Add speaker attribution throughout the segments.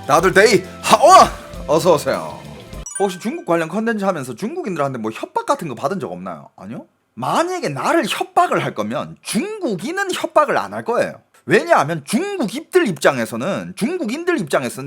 Speaker 1: 다들 데이 하오! 어서오세요. 혹시 중국 관련 컨텐츠 하면서 중국인들한테 뭐 협박 같은 거 받은 적 없나요? 아니요? 만약에 나를 협박을 할 거면 중국인은 협박을 안 할 거예요. 왜냐하면 중국인들 입장에서는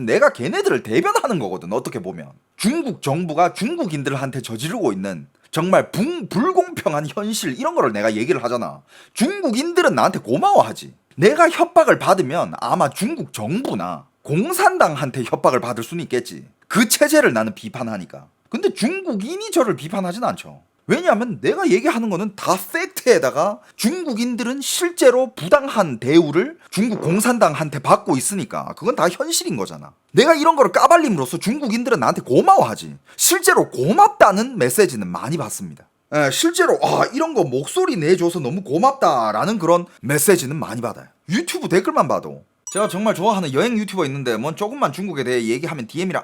Speaker 1: 내가 걔네들을 대변하는 거거든. 어떻게 보면 중국 정부가 중국인들한테 저지르고 있는 정말 불공평한 현실 이런 거를 내가 얘기를 하잖아. 중국인들은 나한테 고마워하지. 내가 협박을 받으면 아마 중국 정부나 공산당한테 협박을 받을 수는 있겠지. 그 체제를 나는 비판하니까. 근데 중국인이 저를 비판하진 않죠. 왜냐하면 내가 얘기하는 거는 다 팩트에다가 중국인들은 실제로 부당한 대우를 중국 공산당한테 받고 있으니까 그건 다 현실인 거잖아. 내가 이런 거를 까발림으로써 중국인들은 나한테 고마워하지. 실제로 고맙다는 메시지는 많이 받습니다. 실제로 이런 거 목소리 내줘서 너무 고맙다라는 그런 메시지는 많이 받아요. 유튜브 댓글만 봐도 제가 정말 좋아하는 여행 유튜버 있는데 뭐 조금만 중국에 대해 얘기하면 DM이랑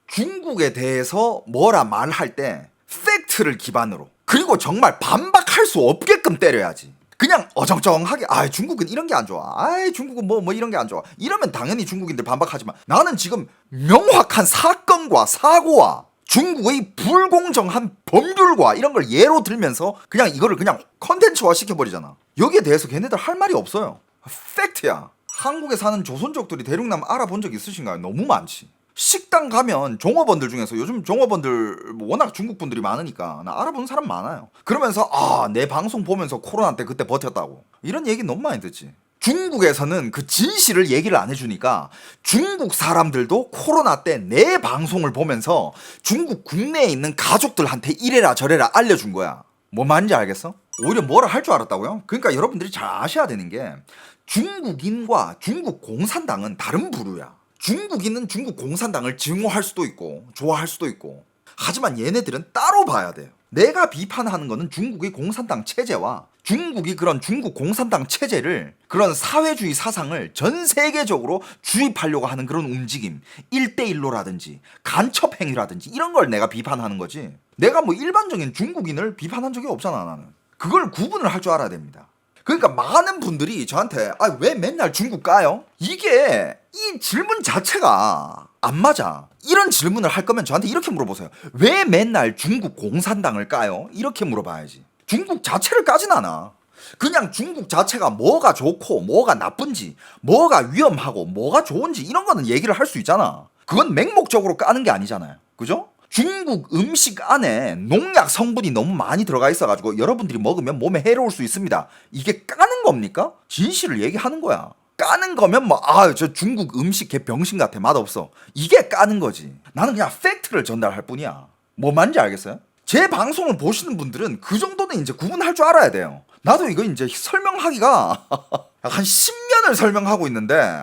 Speaker 1: 중국에 대해서 뭐라 말할 때 팩트를 기반으로 그리고 정말 반박할 수 없게끔 때려야지. 그냥 어정쩡하게 중국은 이런 게 안 좋아. 중국은 뭐 이런 게 안 좋아. 이러면 당연히 중국인들 반박하지만 나는 지금 명확한 사건과 사고와 중국의 불공정한 법률과 이런 걸 예로 들면서 그냥 이거를 그냥 컨텐츠화 시켜버리잖아. 여기에 대해서 걔네들 할 말이 없어요. 팩트야. 한국에 사는 조선족들이 대륙남 알아본 적 있으신가요? 너무 많지. 식당 가면 종업원들 중에서 요즘 종업원들 워낙 중국 분들이 많으니까 나 알아보는 사람 많아요. 그러면서 내 방송 보면서 코로나 때 그때 버텼다고 이런 얘기 너무 많이 듣지. 중국에서는 그 진실을 얘기를 안 해주니까 중국 사람들도 코로나 때 내 방송을 보면서 중국 국내에 있는 가족들한테 이래라 저래라 알려준 거야. 뭐 말인지 알겠어? 오히려 뭐라 할 줄 알았다고요? 그러니까 여러분들이 잘 아셔야 되는 게 중국인과 중국 공산당은 다른 부류야. 중국인은 중국 공산당을 증오할 수도 있고 좋아할 수도 있고 하지만 얘네들은 따로 봐야 돼요. 내가 비판하는 거는 중국의 공산당 체제와 중국이 그런 중국 공산당 체제를 그런 사회주의 사상을 전 세계적으로 주입하려고 하는 그런 움직임 1대1로라든지 간첩 행위라든지 이런 걸 내가 비판하는 거지. 내가 뭐 일반적인 중국인을 비판한 적이 없잖아. 나는 그걸 구분을 할 줄 알아야 됩니다. 그러니까 많은 분들이 저한테 왜 맨날 중국 까요? 이게 이 질문 자체가 안 맞아. 이런 질문을 할 거면 저한테 이렇게 물어보세요. 왜 맨날 중국 공산당을 까요? 이렇게 물어봐야지. 중국 자체를 까진 않아. 그냥 중국 자체가 뭐가 좋고 뭐가 나쁜지 뭐가 위험하고 뭐가 좋은지 이런 거는 얘기를 할 수 있잖아. 그건 맹목적으로 까는 게 아니잖아요. 그죠? 중국 음식 안에 농약 성분이 너무 많이 들어가 있어가지고 여러분들이 먹으면 몸에 해로울 수 있습니다. 이게 까는 겁니까? 진실을 얘기하는 거야. 까는 거면 저 중국 음식 개 병신 같아 맛없어. 이게 까는 거지. 나는 그냥 팩트를 전달할 뿐이야. 뭐 말인지 알겠어요? 제 방송을 보시는 분들은 그 정도는 이제 구분할 줄 알아야 돼요. 나도 이거 이제 설명하기가 한 10년을 설명하고 있는데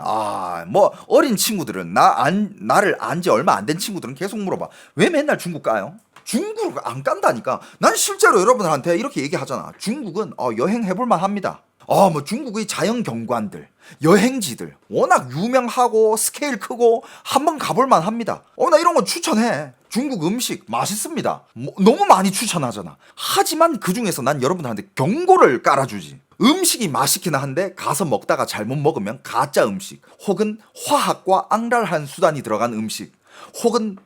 Speaker 1: 어린 친구들은 나를 안 지 얼마 안 된 친구들은 계속 물어봐. 왜 맨날 중국 까요? 중국을 안 깐다니까. 난 실제로 여러분들한테 이렇게 얘기하잖아. 중국은 여행해볼만 합니다. 뭐 중국의 자연 경관들, 여행지들 워낙 유명하고 스케일 크고 한번 가볼만 합니다. 나 이런 거 추천해. 중국 음식 맛있습니다. 너무 많이 추천하잖아. 하지만 그 중에서 난 여러분들한테 경고를 깔아주지. 음식이 맛있긴 한데 가서 먹다가 잘못 먹으면 가짜 음식 혹은 화학과 앙랄한 수단이 들어간 음식 혹은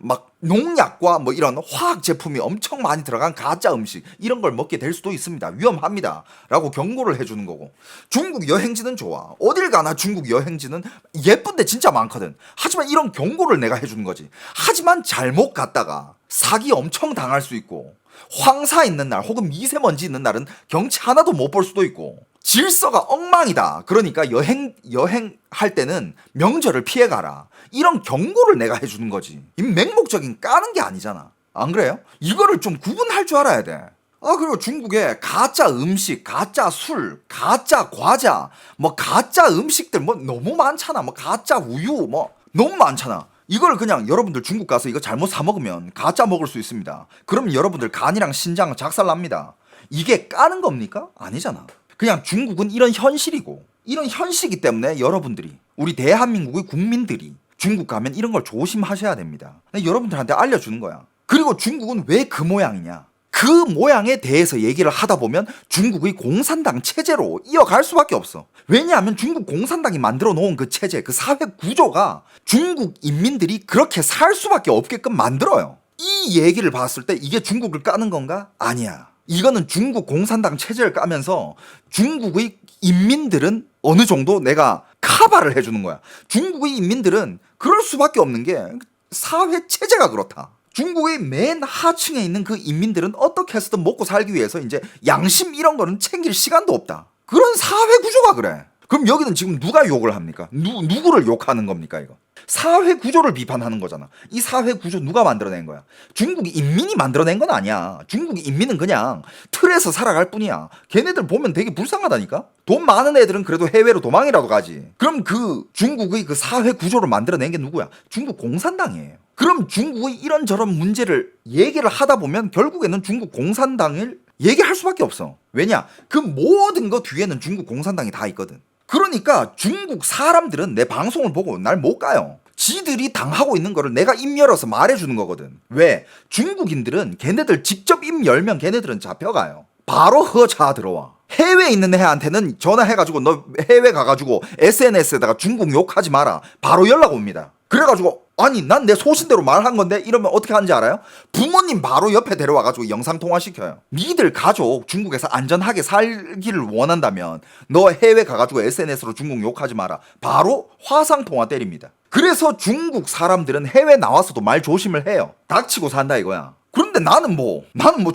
Speaker 1: 농약과 이런 화학 제품이 엄청 많이 들어간 가짜 음식 이런 걸 먹게 될 수도 있습니다. 위험합니다 라고 경고를 해주는 거고. 중국 여행지는 좋아. 어딜 가나 중국 여행지는 예쁜데 진짜 많거든. 하지만 이런 경고를 내가 해주는 거지. 하지만 잘못 갔다가 사기 엄청 당할 수 있고 황사 있는 날 혹은 미세먼지 있는 날은 경치 하나도 못 볼 수도 있고 질서가 엉망이다. 그러니까 여행할 때는 명절을 피해가라. 이런 경고를 내가 해주는 거지. 이 맹목적인 까는 게 아니잖아. 안 그래요? 이거를 좀 구분할 줄 알아야 돼. 그리고 중국에 가짜 음식, 가짜 술, 가짜 과자, 가짜 음식들 너무 많잖아. 가짜 우유 너무 많잖아. 이걸 그냥 여러분들 중국 가서 이거 잘못 사 먹으면 가짜 먹을 수 있습니다. 그러면 여러분들 간이랑 신장 작살납니다. 이게 까는 겁니까? 아니잖아. 그냥 중국은 이런 현실이고 이런 현실이기 때문에 여러분들이 우리 대한민국의 국민들이 중국 가면 이런 걸 조심하셔야 됩니다. 여러분들한테 알려주는 거야. 그리고 중국은 왜 그 모양이냐? 그 모양에 대해서 얘기를 하다 보면 중국의 공산당 체제로 이어갈 수밖에 없어. 왜냐하면 중국 공산당이 만들어 놓은 그 체제, 그 사회 구조가 중국 인민들이 그렇게 살 수밖에 없게끔 만들어요. 이 얘기를 봤을 때 이게 중국을 까는 건가? 아니야. 이거는 중국 공산당 체제를 까면서 중국의 인민들은 어느 정도 내가 카바를 해주는 거야. 중국의 인민들은 그럴 수밖에 없는 게 사회 체제가 그렇다. 중국의 맨 하층에 있는 그 인민들은 어떻게 해서든 먹고 살기 위해서 이제 양심 이런 거는 챙길 시간도 없다. 그런 사회 구조가 그래. 그럼 여기는 지금 누가 욕을 합니까? 누구를 욕하는 겁니까, 이거? 사회 구조를 비판하는 거잖아. 이 사회 구조 누가 만들어낸 거야? 중국 인민이 만들어낸 건 아니야. 중국 인민은 그냥 틀에서 살아갈 뿐이야. 걔네들 보면 되게 불쌍하다니까? 돈 많은 애들은 그래도 해외로 도망이라도 가지. 그럼 그 중국의 그 사회 구조를 만들어낸 게 누구야? 중국 공산당이에요. 그럼 중국의 이런저런 문제를 얘기를 하다 보면 결국에는 중국 공산당을 얘기할 수밖에 없어. 왜냐? 그 모든 거 뒤에는 중국 공산당이 다 있거든. 그러니까 중국 사람들은 내 방송을 보고 날 못 가요. 지들이 당하고 있는 거를 내가 입 열어서 말해주는 거거든. 왜? 중국인들은 걔네들 직접 입 열면 걔네들은 잡혀가요. 바로 허자 들어와. 해외에 있는 애한테는 전화해가지고 너 해외 가가지고 SNS에다가 중국 욕하지 마라. 바로 연락 옵니다. 그래가지고 아니 난 내 소신대로 말한 건데 이러면 어떻게 하는지 알아요? 부모님 바로 옆에 데려와가지고 영상통화 시켜요. 니들 가족 중국에서 안전하게 살기를 원한다면 너 해외 가가지고 SNS로 중국 욕하지 마라. 바로 화상통화 때립니다. 그래서 중국 사람들은 해외 나와서도 말 조심을 해요. 닥치고 산다 이거야. 그런데 나는 뭐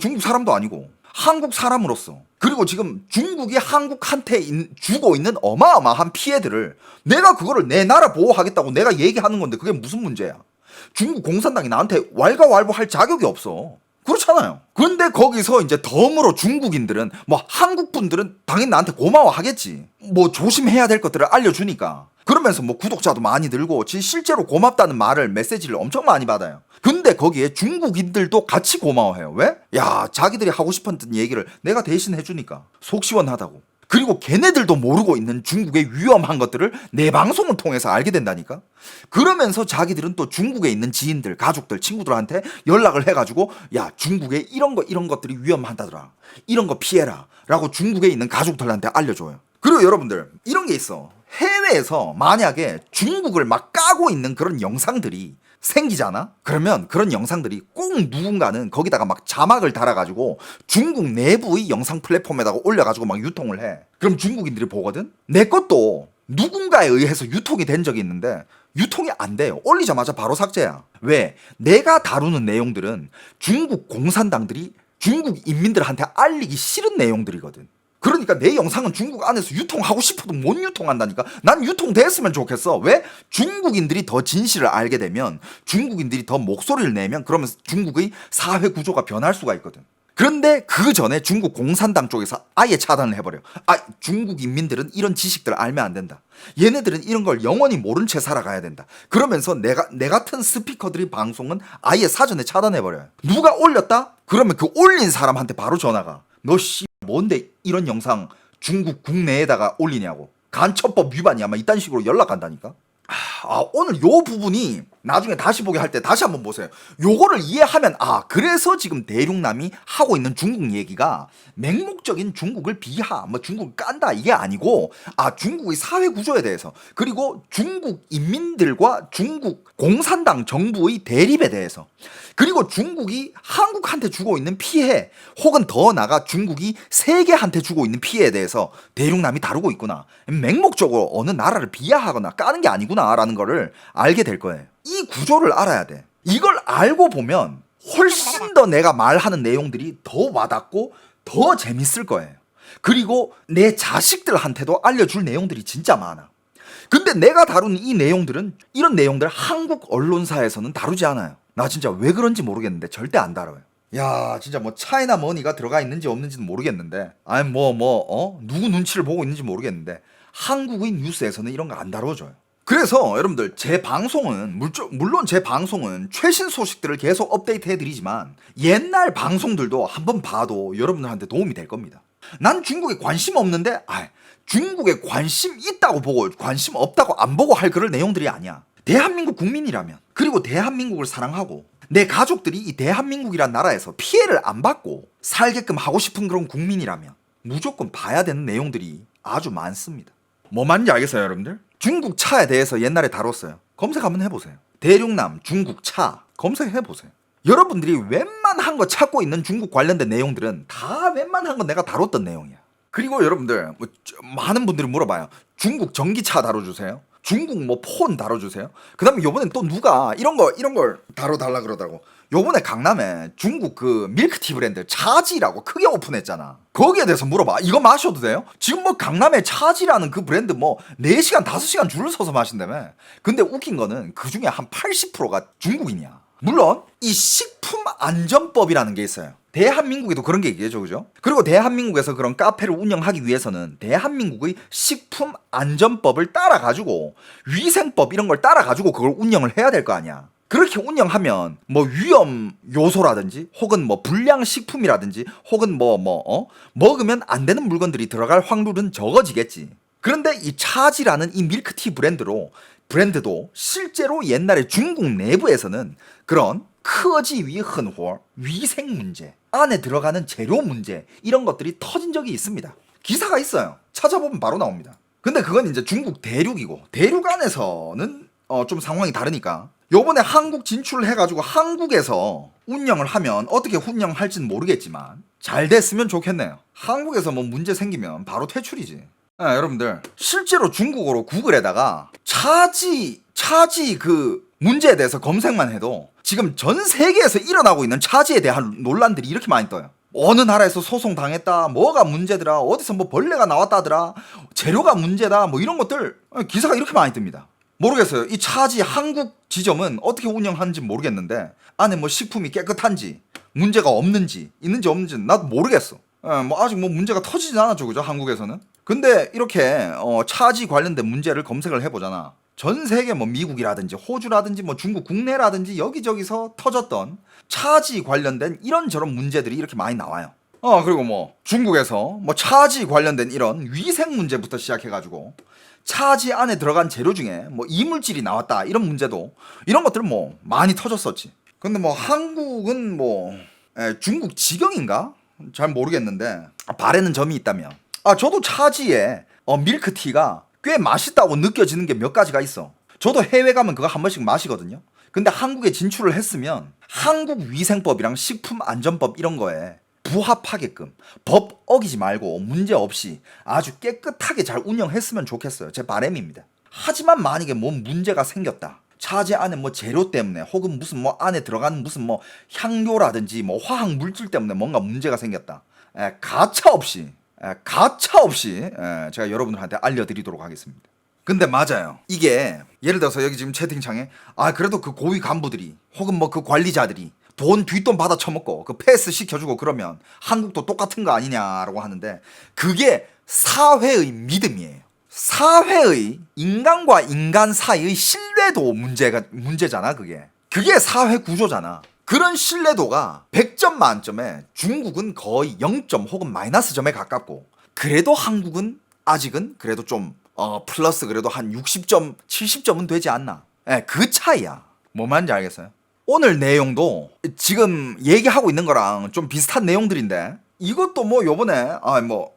Speaker 1: 중국 사람도 아니고 한국 사람으로서, 그리고 지금 중국이 한국한테 주고 있는 어마어마한 피해들을 내가 그거를 내 나라 보호하겠다고 내가 얘기하는 건데 그게 무슨 문제야? 중국 공산당이 나한테 왈가왈부할 자격이 없어. 그렇잖아요. 근데 거기서 이제 덤으로 중국인들은 뭐 한국 분들은 당연히 나한테 고마워하겠지. 뭐 조심해야 될 것들을 알려주니까. 그러면서 뭐 구독자도 많이 늘고 실제로 고맙다는 말을 메시지를 엄청 많이 받아요. 근데 거기에 중국인들도 같이 고마워해요. 왜? 야, 자기들이 하고 싶었던 얘기를 내가 대신 해주니까 속 시원하다고. 그리고 걔네들도 모르고 있는 중국의 위험한 것들을 내 방송을 통해서 알게 된다니까. 그러면서 자기들은 또 중국에 있는 지인들, 가족들, 친구들한테 연락을 해가지고 야, 중국에 이런 것들이 위험하다더라, 이런 거 피해라 라고 중국에 있는 가족들한테 알려줘요. 그리고 여러분들 이런 게 있어. 해외에서 만약에 중국을 막 까고 있는 그런 영상들이 생기잖아? 그러면 그런 영상들이 꼭 누군가는 거기다가 막 자막을 달아가지고 중국 내부의 영상 플랫폼에다가 올려가지고 막 유통을 해. 그럼 중국인들이 보거든? 내 것도 누군가에 의해서 유통이 된 적이 있는데 유통이 안 돼요. 올리자마자 바로 삭제야. 왜? 내가 다루는 내용들은 중국 공산당들이 중국 인민들한테 알리기 싫은 내용들이거든. 그러니까 내 영상은 중국 안에서 유통하고 싶어도 못 유통한다니까. 난 유통됐으면 좋겠어. 왜? 중국인들이 더 진실을 알게 되면, 중국인들이 더 목소리를 내면 그러면 중국의 사회 구조가 변할 수가 있거든. 그런데 그 전에 중국 공산당 쪽에서 아예 차단을 해버려. 중국 인민들은 이런 지식들을 알면 안 된다. 얘네들은 이런 걸 영원히 모른 채 살아가야 된다. 그러면서 내 같은 스피커들이 방송은 아예 사전에 차단해버려요. 누가 올렸다? 그러면 그 올린 사람한테 바로 전화가, 너 뭔데 이런 영상 중국 국내에다가 올리냐고. 간첩법 위반이야. 막 이딴 식으로 연락 간다니까. 오늘 요 부분이 나중에 다시 보게 할 때 다시 한번 보세요. 요거를 이해하면 그래서 지금 대륙남이 하고 있는 중국 얘기가 맹목적인 중국을 비하, 뭐 중국을 깐다 이게 아니고 중국의 사회 구조에 대해서, 그리고 중국 인민들과 중국 공산당 정부의 대립에 대해서, 그리고 중국이 한국한테 주고 있는 피해, 혹은 더 나아가 중국이 세계한테 주고 있는 피해에 대해서 대륙남이 다루고 있구나. 맹목적으로 어느 나라를 비하하거나 까는 게 아니구나 라는 거를 알게 될 거예요. 이 구조를 알아야 돼. 이걸 알고 보면 훨씬 더 내가 말하는 내용들이 더 와닿고 더 재밌을 거예요. 그리고 내 자식들한테도 알려줄 내용들이 진짜 많아. 근데 내가 다루는 이 내용들은, 이런 내용들 한국 언론사에서는 다루지 않아요. 나 진짜 왜 그런지 모르겠는데 절대 안 다뤄요. 야, 진짜 뭐 차이나 머니가 들어가 있는지 없는지는 모르겠는데, 누구 눈치를 보고 있는지 모르겠는데 한국의 뉴스에서는 이런 거 안 다뤄줘요. 그래서 여러분들, 제 방송은 물론 제 방송은 최신 소식들을 계속 업데이트 해드리지만 옛날 방송들도 한번 봐도 여러분들한테 도움이 될 겁니다. 난 중국에 관심 없는데 중국에 관심 있다고 보고 관심 없다고 안 보고 할 그럴 내용들이 아니야. 대한민국 국민이라면, 그리고 대한민국을 사랑하고 내 가족들이 이 대한민국이란 나라에서 피해를 안 받고 살게끔 하고 싶은 그런 국민이라면 무조건 봐야 되는 내용들이 아주 많습니다. 뭐 말인지 알겠어요, 여러분들? 중국 차에 대해서 옛날에 다뤘어요. 검색 한번 해보세요. 대륙남 중국 차 검색해보세요. 여러분들이 웬만한 거 찾고 있는 중국 관련된 내용들은 다 웬만한 거 내가 다뤘던 내용이야. 그리고 여러분들 뭐 많은 분들이 물어봐요. 중국 전기차 다뤄주세요. 중국 뭐 폰 다뤄주세요. 그 다음에 요번엔 또 누가 이런 걸 다뤄달라 그러더라고. 요번에 강남에 중국 그 밀크티 브랜드 차지라고 크게 오픈했잖아. 거기에 대해서 물어봐. 이거 마셔도 돼요? 지금 뭐 강남에 차지라는 그 브랜드 뭐 4시간 5시간 줄을 서서 마신다며. 근데 웃긴 거는 그 중에 한 80%가 중국인이야. 물론 이 식품안전법이라는 게 있어요. 대한민국에도 그런 게 있겠죠, 그죠? 그리고 대한민국에서 그런 카페를 운영하기 위해서는 대한민국의 식품안전법을 따라가지고 위생법 이런 걸 따라가지고 그걸 운영을 해야 될 거 아니야. 그렇게 운영하면 뭐 위험 요소라든지 혹은 뭐 불량식품이라든지 혹은 먹으면 안 되는 물건들이 들어갈 확률은 적어지겠지. 그런데 이 차지라는 이 밀크티 브랜드도 실제로 옛날에 중국 내부에서는 그런 커지위 헌호 위생 문제, 안에 들어가는 재료 문제 이런 것들이 터진 적이 있습니다. 기사가 있어요. 찾아보면 바로 나옵니다. 근데 그건 이제 중국 대륙이고 대륙 안에서는 좀 상황이 다르니까 요번에 한국 진출을 해가지고 한국에서 운영을 하면 어떻게 운영할지는 모르겠지만 잘 됐으면 좋겠네요. 한국에서 뭐 문제 생기면 바로 퇴출이지. 여러분들 실제로 중국어로 구글에다가 차지 그 문제에 대해서 검색만 해도 지금 전 세계에서 일어나고 있는 차지에 대한 논란들이 이렇게 많이 떠요. 어느 나라에서 소송 당했다, 뭐가 문제더라, 어디서 뭐 벌레가 나왔다더라, 재료가 문제다, 뭐 이런 것들 기사가 이렇게 많이 뜹니다. 모르겠어요. 이 차지 한국 지점은 어떻게 운영하는지 모르겠는데 안에 뭐 식품이 깨끗한지 문제가 없는지 있는지 없는지 나도 모르겠어. 뭐 아직 뭐 문제가 터지진 않았죠, 그죠? 한국에서는. 근데 이렇게 차지 관련된 문제를 검색을 해보잖아. 전 세계 뭐 미국이라든지 호주라든지 뭐 중국 국내라든지 여기저기서 터졌던 차지 관련된 이런저런 문제들이 이렇게 많이 나와요. 그리고 뭐 중국에서 뭐 차지 관련된 이런 위생 문제부터 시작해가지고 차지 안에 들어간 재료 중에 뭐 이물질이 나왔다 이런 문제도 이런 것들은 뭐 많이 터졌었지. 근데 뭐 한국은 뭐 중국 지경인가? 잘 모르겠는데 바라는 점이 있다면 저도 차지에 밀크티가 꽤 맛있다고 느껴지는 게 몇 가지가 있어. 저도 해외 가면 그거 한 번씩 마시거든요. 근데 한국에 진출을 했으면 한국 위생법이랑 식품안전법 이런 거에 부합하게끔 법 어기지 말고 문제 없이 아주 깨끗하게 잘 운영했으면 좋겠어요. 제 바람입니다. 하지만 만약에 뭐 문제가 생겼다. 차지 안에 뭐 재료 때문에 혹은 무슨 뭐 안에 들어가는 무슨 뭐 향료라든지 뭐 화학 물질 때문에 뭔가 문제가 생겼다. 가차 없이 제가 여러분들한테 알려드리도록 하겠습니다. 근데 맞아요. 이게 예를 들어서 여기 지금 채팅창에 그래도 그 고위 간부들이 혹은 뭐 그 관리자들이 뒷돈 받아 처먹고 그 패스 시켜주고 그러면 한국도 똑같은 거 아니냐라고 하는데 그게 사회의 믿음이에요. 사회의 인간과 인간 사이의 신뢰도 문제잖아. 그게 사회 구조잖아. 그런 신뢰도가 100점 만점에 중국은 거의 0점 혹은 마이너스 점에 가깝고 그래도 한국은 아직은 그래도 좀 플러스 그래도 한 60점 70점은 되지 않나. 그 차이야. 뭐 말인지 알겠어요? 오늘 내용도 지금 얘기하고 있는 거랑 좀 비슷한 내용들인데 이것도 뭐 요번에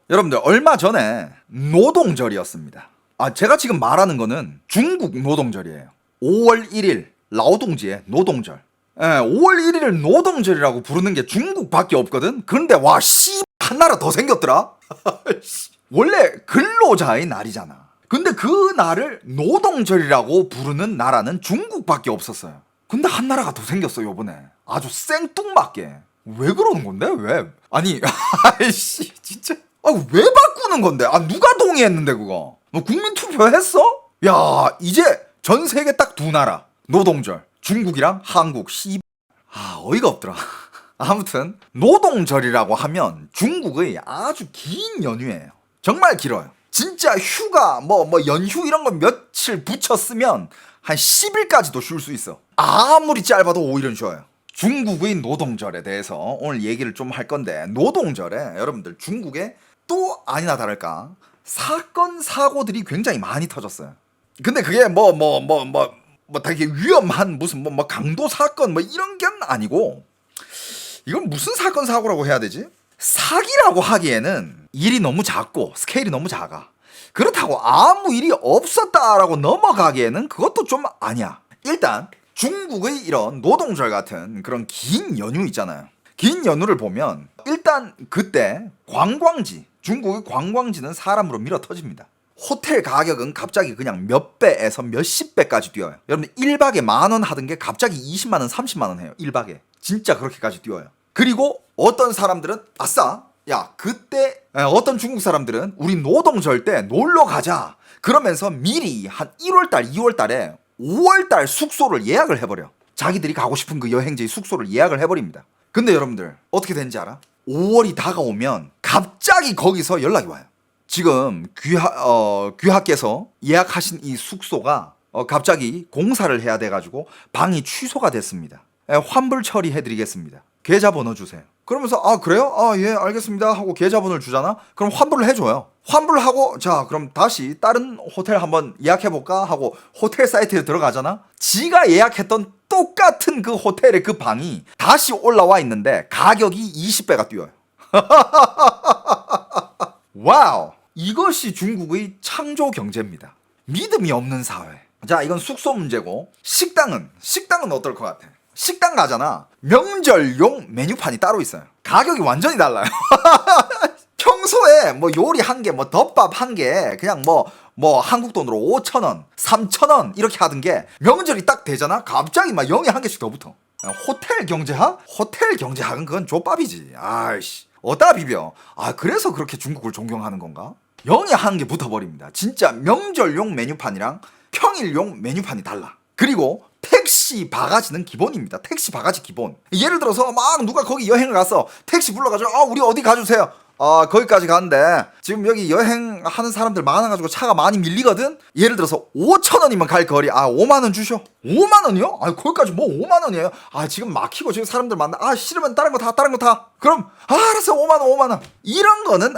Speaker 1: 여러분들 얼마 전에 노동절이었습니다. 제가 지금 말하는 거는 중국 노동절이에요. 5월 1일 라오동지의 노동절. 5월 1일을 노동절이라고 부르는 게 중국밖에 없거든. 그런데 한 나라 더 생겼더라. 원래 근로자의 날이잖아. 근데 그 날을 노동절이라고 부르는 나라는 중국밖에 없었어요. 근데 한 나라가 더 생겼어 요번에. 아주 생뚱맞게. 왜 그러는 건데? 왜? 아니 아이씨 진짜 왜 바꾸는 건데? 누가 동의했는데 그거? 너 국민 투표했어? 야 이제 전 세계 딱 2나라 노동절 중국이랑 한국. 어이가 없더라. 아무튼 노동절이라고 하면 중국의 아주 긴 연휴예요. 정말 길어요. 진짜 휴가 연휴 이런 거 며칠 붙였으면 한 10일까지도 쉴 수 있어. 아무리 짧아도 5일은 쉬어요. 중국의 노동절에 대해서 오늘 얘기를 좀 할 건데 노동절에 여러분들 중국에 또 아니나 다를까 사건 사고들이 굉장히 많이 터졌어요. 근데 그게 뭐 되게 위험한 무슨 뭐 강도 사건 뭐 이런 게 아니고, 이건 무슨 사건 사고라고 해야 되지? 사기라고 하기에는 일이 너무 작고 스케일이 너무 작아. 그렇다고 아무 일이 없었다라고 넘어가기에는 그것도 좀 아니야. 일단 중국의 이런 노동절 같은 그런 긴 연휴 있잖아요. 긴 연휴를 보면 일단 그때 관광지, 중국의 관광지는 사람으로 밀어 터집니다. 호텔 가격은 갑자기 그냥 몇 배에서 몇십 배까지 뛰어요. 여러분들 1박에 10,000원 하던 게 갑자기 20만 원, 30만 원 해요. 1박에. 진짜 그렇게까지 뛰어요. 그리고 어떤 사람들은 아싸, 야 그때 어떤 중국 사람들은 우리 노동절 때 놀러 가자 그러면서 미리 한 1월달, 2월달에 5월달 숙소를 예약을 해버려. 자기들이 가고 싶은 그 여행지의 숙소를 예약을 해버립니다. 근데 여러분들 어떻게 되는지 알아? 5월이 다가오면 갑자기 거기서 연락이 와요. 지금 귀하께서 예약하신 이 숙소가 갑자기 공사를 해야 돼가지고 방이 취소가 됐습니다. 환불 처리해드리겠습니다. 계좌번호 주세요. 그러면서 아 그래요? 아 예 알겠습니다 하고 계좌번호를 주잖아. 그럼 환불을 해줘요. 환불하고 자 그럼 다시 다른 호텔 한번 예약해볼까 하고 호텔 사이트에 들어가잖아. 지가 예약했던 똑같은 그 호텔의 그 방이 다시 올라와 있는데 가격이 20배가 뛰어요. 와우, 이것이 중국의 창조 경제입니다. 믿음이 없는 사회. 자 이건 숙소 문제고, 식당은 어떨 것 같아? 식당 가잖아. 명절용 메뉴판이 따로 있어요. 가격이 완전히 달라요. 평소에 뭐 요리 한 개, 뭐 덮밥 한 개, 그냥 뭐 한국 돈으로 5,000원, 3,000원 이렇게 하던 게 명절이 딱 되잖아. 갑자기 막 0에 한 개씩 더 붙어. 호텔 경제학? 호텔 경제학은 그건 족밥이지. 아이씨. 어디다 비벼? 아 그래서 그렇게 중국을 존경하는 건가? 0에 한 개 붙어버립니다. 진짜 명절용 메뉴판이랑 평일용 메뉴판이 달라. 그리고 택시 바가지는 기본입니다. 택시 바가지 기본. 예를 들어서 막 누가 거기 여행을 갔어. 택시 불러가지고 아 우리 어디 가주세요. 아 거기까지 가는데 지금 여기 여행하는 사람들 많아가지고 차가 많이 밀리거든. 예를 들어서 5,000원이면 갈 거리. 아 5만 원 주셔. 5만 원이요? 아 거기까지 뭐 5만 원이에요? 아 지금 막히고 지금 사람들 많다. 아 싫으면 다른 거 타. 그럼 아 알았어 5만 원. 이런 거는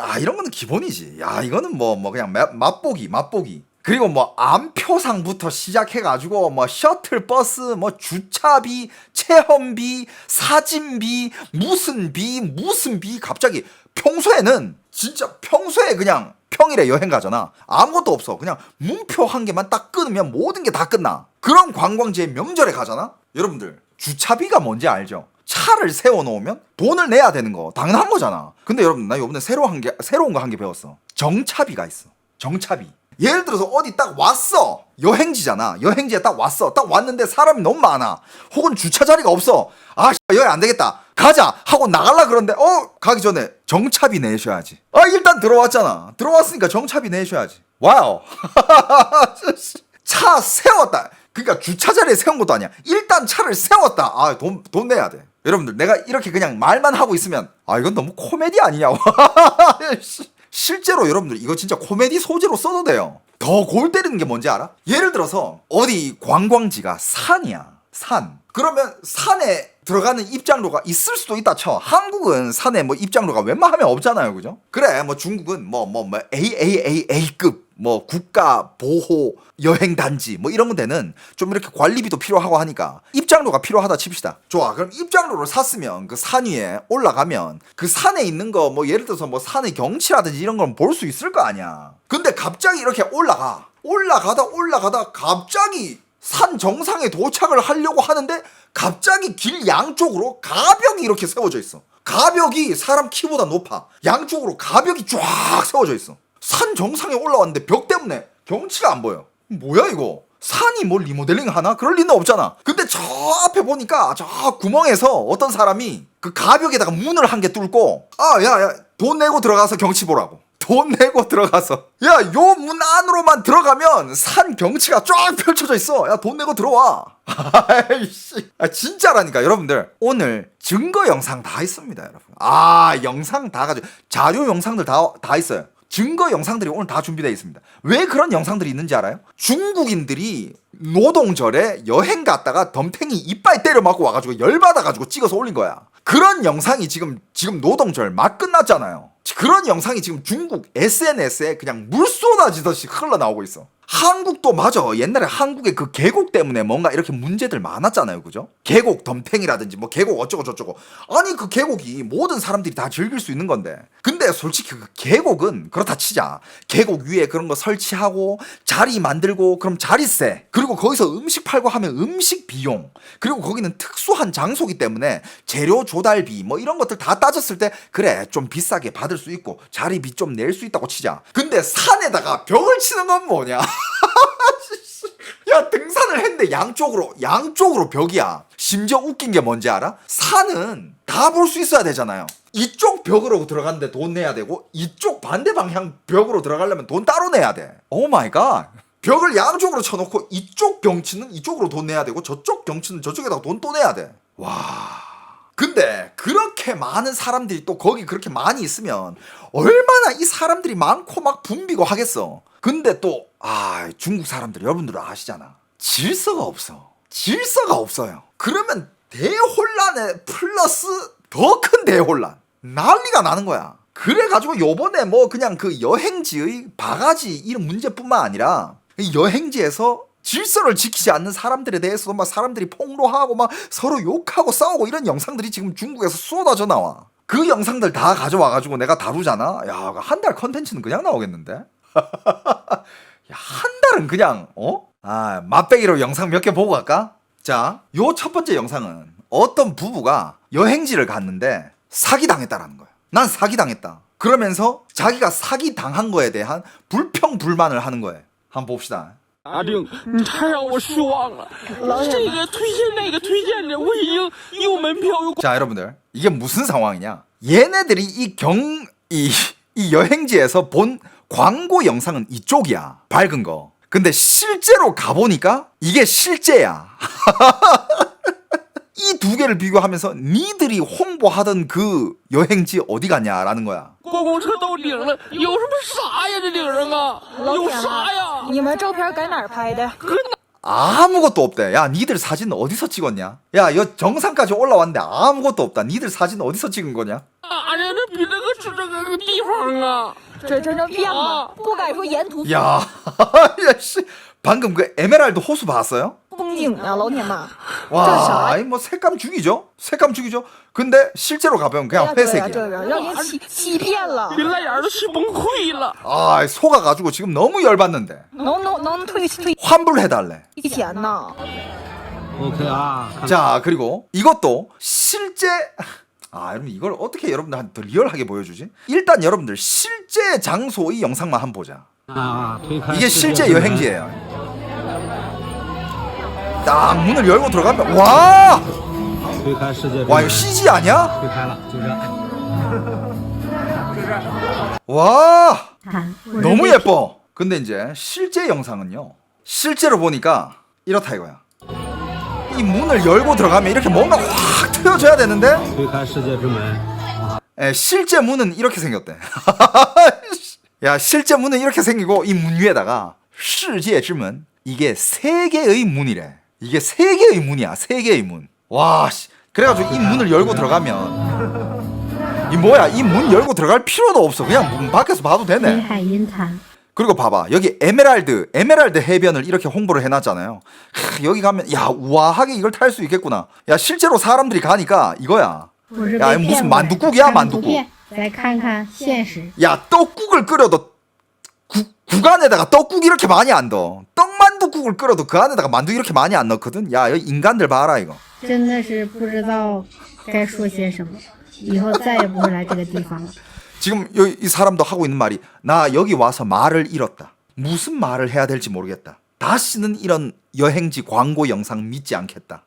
Speaker 1: 기본이지. 야 이거는 뭐 그냥 맛보기. 그리고 뭐 암표상부터 시작해가지고 뭐 셔틀버스, 뭐 주차비, 체험비, 사진비, 무슨 비 갑자기 평소에는 진짜 평소에 그냥 평일에 여행 가잖아. 아무것도 없어. 그냥 문표 한 개만 딱 끊으면 모든 게 다 끝나. 그런 관광지에 명절에 가잖아. 여러분들 주차비가 뭔지 알죠? 차를 세워놓으면 돈을 내야 되는 거 당연한 거잖아. 근데 여러분 나 이번에 새로운 거 한 개 배웠어. 정차비가 있어. 정차비. 예를 들어서 어디 딱 왔어. 여행지잖아. 여행지에 딱 왔어. 딱 왔는데 사람이 너무 많아. 혹은 주차 자리가 없어. 아 여기 안 되겠다. 가자 하고 나갈라 그러는데 가기 전에 정차비 내셔야지. 아 일단 들어왔잖아. 들어왔으니까 정차비 내셔야지. 와우. 차 세웠다. 그러니까 주차 자리에 세운 것도 아니야. 일단 차를 세웠다. 아 돈 내야 돼. 여러분들 내가 이렇게 그냥 말만 하고 있으면 아 이건 너무 코미디 아니냐고. 실제로 여러분들 이거 진짜 코미디 소재로 써도 돼요. 더 골 때리는 게 뭔지 알아? 예를 들어서 어디 관광지가 산이야. 산. 그러면 산에 들어가는 입장료가 있을 수도 있다 쳐. 한국은 산에 뭐 입장료가 웬만하면 없잖아요. 그죠? 그래 뭐 중국은 뭐 AAAA급 뭐 국가 보호 여행 단지 뭐 이런 데는 좀 이렇게 관리비도 필요하고 하니까 입장료가 필요하다 칩시다. 좋아. 그럼 입장료를 샀으면 그 산 위에 올라가면 그 산에 있는 거 뭐 예를 들어서 뭐 산의 경치라든지 이런 건 볼 수 있을 거 아니야. 근데 갑자기 이렇게 올라가다 갑자기 산 정상에 도착을 하려고 하는데 갑자기 길 양쪽으로 가벽이 이렇게 세워져 있어. 가벽이 사람 키보다 높아. 양쪽으로 가벽이 쫙 세워져 있어. 산 정상에 올라왔는데 벽 때문에 경치가 안 보여. 뭐야 이거? 산이 뭘 리모델링 하나? 그럴 리는 없잖아. 근데 저 앞에 보니까 저 구멍에서 어떤 사람이 그 가벽에다가 문을 한 개 뚫고 야 돈 내고 들어가서 경치 보라고. 돈 내고 들어가서 야 요 문 안으로만 들어가면 산 경치가 쫙 펼쳐져 있어. 야 돈 내고 들어와. 아이씨. 진짜라니까 여러분들. 오늘 증거 영상 다 있습니다 여러분. 영상 다 가지고 자료 영상들 다 있어요. 증거 영상들이 오늘 다 준비되어 있습니다. 왜 그런 영상들이 있는지 알아요? 중국인들이 노동절에 여행 갔다가 덤탱이 이빨 때려 맞고 와가지고 열받아가지고 찍어서 올린 거야. 그런 영상이 지금 노동절 막 끝났잖아요. 그런 영상이 지금 중국 SNS에 그냥 물 쏟아지듯이 흘러나오고 있어. 한국도 맞아. 옛날에 한국의 그 계곡 때문에 뭔가 이렇게 문제들 많았잖아요. 그죠? 계곡 덤탱이라든지 뭐 계곡 어쩌고 저쩌고. 아니 그 계곡이 모든 사람들이 다 즐길 수 있는 건데. 근데 솔직히 그 계곡은 그렇다 치자. 계곡 위에 그런 거 설치하고 자리 만들고 그럼 자리세. 그리고 거기서 음식 팔고 하면 음식 비용. 그리고 거기는 특수한 장소기 때문에 재료 조달비 뭐 이런 것들 다 따졌을 때 그래 좀 비싸게 받을 수 있고 자리비 좀 낼 수 있다고 치자. 근데 산에다가 벽을 치는 건 뭐냐? 야 등산을 했는데 양쪽으로 벽이야. 심지어 웃긴 게 뭔지 알아? 산은 다 볼 수 있어야 되잖아요. 이쪽 벽으로 들어가는데 돈 내야 되고 이쪽 반대 방향 벽으로 들어가려면 돈 따로 내야 돼. 오 마이 갓. 벽을 양쪽으로 쳐놓고 이쪽 경치는 이쪽으로 돈 내야 되고 저쪽 경치는 저쪽에다가 돈 또 내야 돼. 와. 근데 그렇게 많은 사람들이 또 거기 그렇게 많이 있으면 얼마나 이 사람들이 많고 막 붐비고 하겠어. 근데 또 중국 사람들 여러분들 아시잖아. 질서가 없어요. 그러면 대혼란에 플러스 더 큰 대혼란 난리가 나는 거야. 그래가지고 요번에 뭐 그냥 그 여행지의 바가지 이런 문제뿐만 아니라 이 여행지에서 질서를 지키지 않는 사람들에 대해서도 막 사람들이 폭로하고 막 서로 욕하고 싸우고 이런 영상들이 지금 중국에서 쏟아져 나와. 그 영상들 다 가져와가지고 내가 다루잖아. 야, 한 달 컨텐츠는 그냥 나오겠는데? 야, 한 달은 그냥 맛배기로 영상 몇 개 보고 갈까? 자, 요 첫 번째 영상은 어떤 부부가 여행지를 갔는데 사기당했다라는 거야. 난 사기당했다. 그러면서 자기가 사기당한 거에 대한 불평불만을 하는 거예요. 한번 봅시다.
Speaker 2: 阿定，你太让我失望了。这个推荐那个推荐的，我已经有门票有。
Speaker 1: 자, 여러분들 이게 무슨 상황이냐? 얘네들이 이 여행지에서 본 광고 영상은 이쪽이야. 밝은 거. 근데 실제로 가보니까 이게 실제야. 이 두 개를 비교하면서 니들이 홍보하던 그 여행지 어디 갔냐라는 거야.
Speaker 2: 观光车都领了，有什么啥呀？这领人啊，有啥呀？
Speaker 3: 你们照片搁哪儿拍的？
Speaker 1: 아무것도 없대. 야, 니들 사진 어디서 찍었냐? 야, 여 정상까지 올라왔는데 아무것도 없다. 니들 사진 어디서 찍은 거냐?
Speaker 2: 啊，这比这个是这个地方啊。
Speaker 3: 这真正骗子，不敢说沿途
Speaker 1: 야, 야, 씨. 방금 그 에메랄드 호수 봤어요?
Speaker 3: 风景啊，老铁们，
Speaker 1: 와, 아니 뭐 색감 죽이죠? 근데 실제로 가보면 그냥
Speaker 3: 这个
Speaker 1: 회색이야.
Speaker 3: 这个让人欺骗了，
Speaker 2: 给烂眼都气崩溃了。
Speaker 1: 아, 속아가지고 지금 너무 열받는데.
Speaker 3: 能退
Speaker 1: 환불해달래.
Speaker 3: 钱呢？
Speaker 4: OK 啊，
Speaker 1: 자, 그리고 이것도 실제 여러분 이걸 어떻게 여러분들한테 더 리얼하게 보여주지? 일단 여러분들 실제 장소의 영상만 한번 보자.
Speaker 4: 推开
Speaker 1: 이게
Speaker 4: 世界
Speaker 1: 실제
Speaker 4: 之门
Speaker 1: 여행지예요. 딱 문을 열고 들어가면 와
Speaker 4: 推开世界之
Speaker 1: 와
Speaker 4: 门
Speaker 1: 이거 CG 아니야?
Speaker 4: 推开了，就这。
Speaker 1: 와 너무 예뻐. 근데 이제 실제 영상은요. 실제로 보니까 이렇다 이거야. 이 문을 열고 들어가면 이렇게 뭔가 확 트여져야 되는데
Speaker 4: 推开世界之门，
Speaker 1: 실제 문은 이렇게 생겼대. 야, 실제 문은 이렇게 생기고 이 문 위에다가 世界之门 이게 세계의 문이래. 이게 세계의 문이야. 세계의 문. 와, 씨. 그래가지고 이 문을 열고 들어가면 이 뭐야? 이 문 열고 들어갈 필요도 없어. 그냥 문 밖에서 봐도 되네. 그리고 봐봐. 여기 에메랄드 해변을 이렇게 홍보를 해놨잖아요. 여기 가면 야 우아하게 이걸 탈 수 있겠구나. 야 실제로 사람들이 가니까 이거야. 야 무슨 만둣국이야 만둣국. 야 떡국을 끓여도 국안에다가 떡국 이렇게 많이 안 넣어. 떡만둣국을 끓여도 그 안에다가 만두 이렇게 많이 안 넣거든. 야 여기 인간들 봐라 이거.
Speaker 5: 真的是不知道该说些什么，以后再也不会来这个地方了。
Speaker 1: 지금 이 사람도 하고 있는 말이 나 여기 와서 말을 잃었다. 무슨 말을 해야 될지 모르겠다. 다시는 이런 여행지 광고 영상 믿지 않겠다.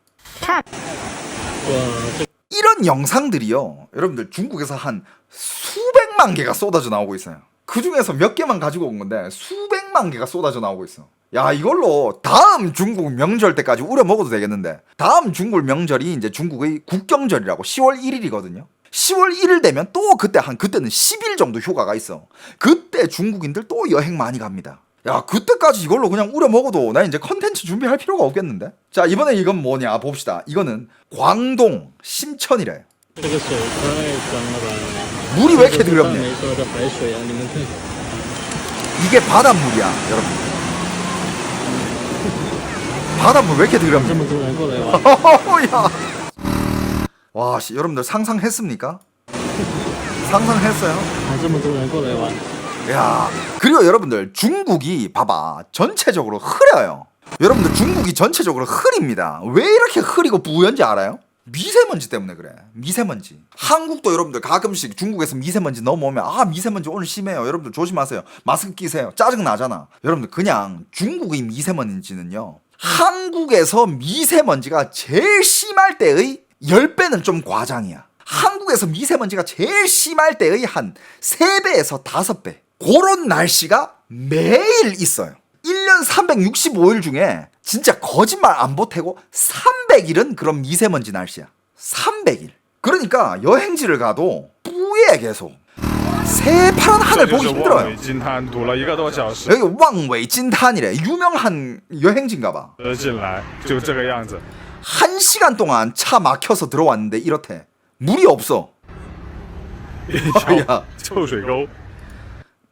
Speaker 1: 이런 영상들이요. 여러분들 중국에서 한 수백만 개가 쏟아져 나오고 있어요. 그 중에서 몇 개만 가지고 온 건데 수백만 개가 쏟아져 나오고 있어. 야 이걸로 다음 중국 명절 때까지 우려 먹어도 되겠는데 다음 중국 명절이 이제 중국의 국경절이라고 10월 1일이거든요. 10월 1일 되면 또 그때는 10일 정도 휴가가 있어. 그때 중국인들 또 여행 많이 갑니다. 야 그때까지 이걸로 그냥 우려 먹어도 나 이제 컨텐츠 준비할 필요가 없겠는데. 자 이번에 이건 뭐냐 봅시다. 이거는 광동 심천이래. 물이 왜 이렇게 더럽냐. 이게 바닷물이야 여러분. 바닷물 왜 이렇게
Speaker 4: 这
Speaker 1: 더럽냐?
Speaker 4: 么多人过来玩，
Speaker 1: 야. 와, 씨, 여러분들 상상했습니까? 상상했어요?
Speaker 4: 还这么多人过来玩，
Speaker 1: 야, 그리고 여러분들 중국이 봐봐 전체적으로 흐려요. 여러분들 중국이 전체적으로 흐립니다. 왜 이렇게 흐리고 뿌연지 알아요? 미세먼지 때문에 그래. 미세먼지. 한국도 여러분들 가끔씩 중국에서 미세먼지 넘어오면 아 미세먼지 오늘 심해요. 여러분들 조심하세요. 마스크 끼세요. 짜증 나잖아. 여러분들 그냥 중국의 미세먼지는요. 한국에서 미세먼지가 제일 심할 때의 10배는 좀 과장이야. 한국에서 미세먼지가 제일 심할 때의 한 3배에서 5배. 그런 날씨가 매일 있어요. 1년 365일 중에 진짜 거짓말 안 보태고 300일은 그런 미세먼지 날씨야. 300일. 그러니까 여행지를 가도 뿌예 계속. 새파란 하늘 보기 힘들어요.
Speaker 6: 金滩堵了1个多小时，
Speaker 1: 여기 왕웨이 찐탄이래. 유명한 여행지인가 봐.
Speaker 6: 进来就这个样子。
Speaker 1: 1시간 동안 차 막혀서 들어왔는데 이렇대. 물이 없어.
Speaker 6: 一条
Speaker 1: 야,
Speaker 6: 臭水沟，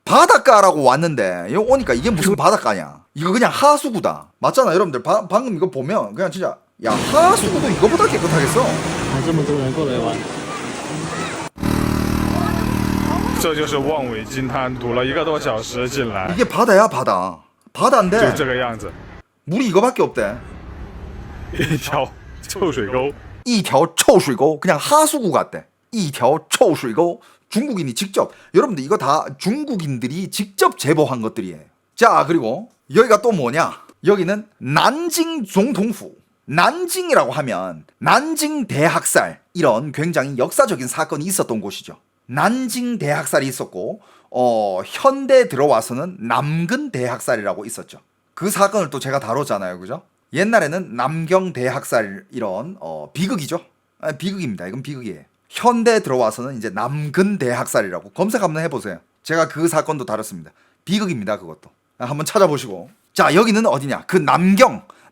Speaker 1: 바닷가라고 왔는데 여기 오니까 이게 무슨 바닷가냐? 이거 그냥 하수구다. 맞잖아, 여러분들. 방금 이거 보면 그냥 진짜 야 하수구도 이거보다 깨끗하겠어.
Speaker 4: 还这么多人过来玩，
Speaker 6: 这就是望尾金滩堵了1个多小时进来，
Speaker 1: 이게 바다야 바다.
Speaker 6: 就
Speaker 1: 바다인데
Speaker 6: 这个样子。
Speaker 1: 물이 이거밖에 없대.
Speaker 6: 一条臭水沟，
Speaker 1: 이条臭水沟 그냥 하수구 같대. 이条臭水沟 중국인이 직접 여러분들 이거 다 중국인들이 직접 제보한 것들이에요. 자 그리고 여기가 또 뭐냐? 여기는 난징總統府. 난징이라고 하면 난징 대학살 이런 굉장히 역사적인 사건이 있었던 곳이죠. 난징 대학살이 있었고 현대 들어와서는 남근 대학살이라고 있었죠. 그 사건을 또 제가 다뤘잖아요, 그죠? 옛날에는 남경 대학살 이런 비극이죠. 비극입니다. 이건 비극이에요. 현대 들어와서는 이제 남근 대학살이라고 검색 한번 해보세요. 제가 그 사건도 다뤘습니다. 비극입니다, 그것도. 한번 찾아보시고. 자, 여기는 어디냐? 그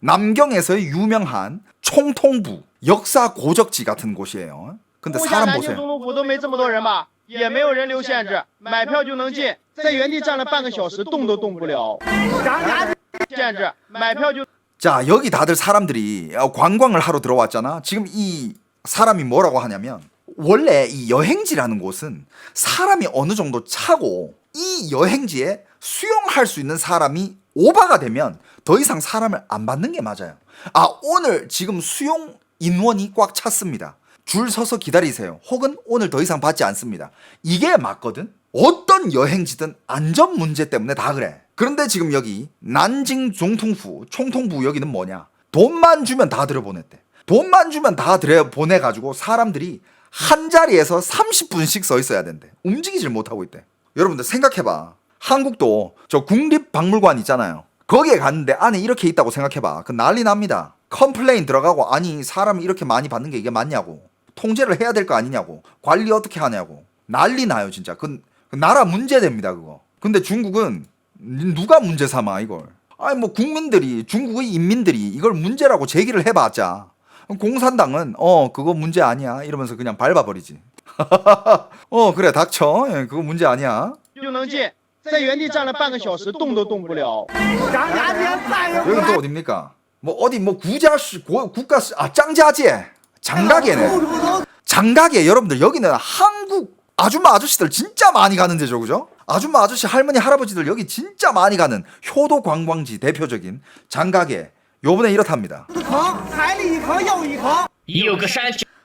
Speaker 1: 남경에서의 유명한 총통부 역사 고적지 같은 곳이에요. 근데
Speaker 7: 目前
Speaker 1: 사람
Speaker 7: 南京
Speaker 1: 보세요.
Speaker 7: 总统府都没这么多人吧，也没有人流限制，买票就能进，在原地站了半个小时，动都动不了。限制，买票就。
Speaker 1: 자, 여기 다들 사람들이 관광을 하러 들어왔잖아. 지금 이 사람이 뭐라고 하냐면 원래 이 여행지라는 곳은 사람이 어느 정도 차고 이 여행지에 수용할 수 있는 사람이 오바가 되면 더 이상 사람을 안 받는 게 맞아요. 아, 오늘 지금 수용 인원이 꽉 찼습니다. 줄 서서 기다리세요. 혹은 오늘 더 이상 받지 않습니다. 이게 맞거든. 어떤 여행지든 안전 문제 때문에 다 그래. 그런데 지금 여기 난징總統府, 총통부 여기는 뭐냐? 돈만 주면 다 들여보냈대. 돈만 주면 다 들여보내가지고 사람들이 한 자리에서 30분씩 서 있어야 된대. 움직이질 못하고 있대. 여러분들 생각해봐. 한국도 저 국립박물관 있잖아요. 거기에 갔는데 안에 이렇게 있다고 생각해봐. 그 난리 납니다. 컴플레인 들어가고 아니 사람이 이렇게 많이 받는 게 이게 맞냐고. 통제를 해야 될 거 아니냐고. 관리 어떻게 하냐고. 난리 나요 진짜. 그 나라 문제됩니다 그거. 근데 중국은 누가 문제 삼아 이걸. 아니 뭐 국민들이 중국의 인민들이 이걸 문제라고 제기를 해봤자 공산당은 그거 문제 아니야 이러면서 그냥 밟아버리지. 그래 닥쳐. 예, 그거 문제 아니야.
Speaker 7: 就能进，在原地站了半个小时，动都动不了。
Speaker 1: 여긴 또 어딥니까? 뭐 어디 뭐 구자시 국가시 짱자제 장가게네. 장가게 여러분들 여기는 한국 아줌마 아저씨들 진짜 많이 가는 데죠, 그죠? 아줌마 아저씨 할머니 할아버지들 여기 진짜 많이 가는 효도 관광지 대표적인 장가게. 요번에 이렇답니다.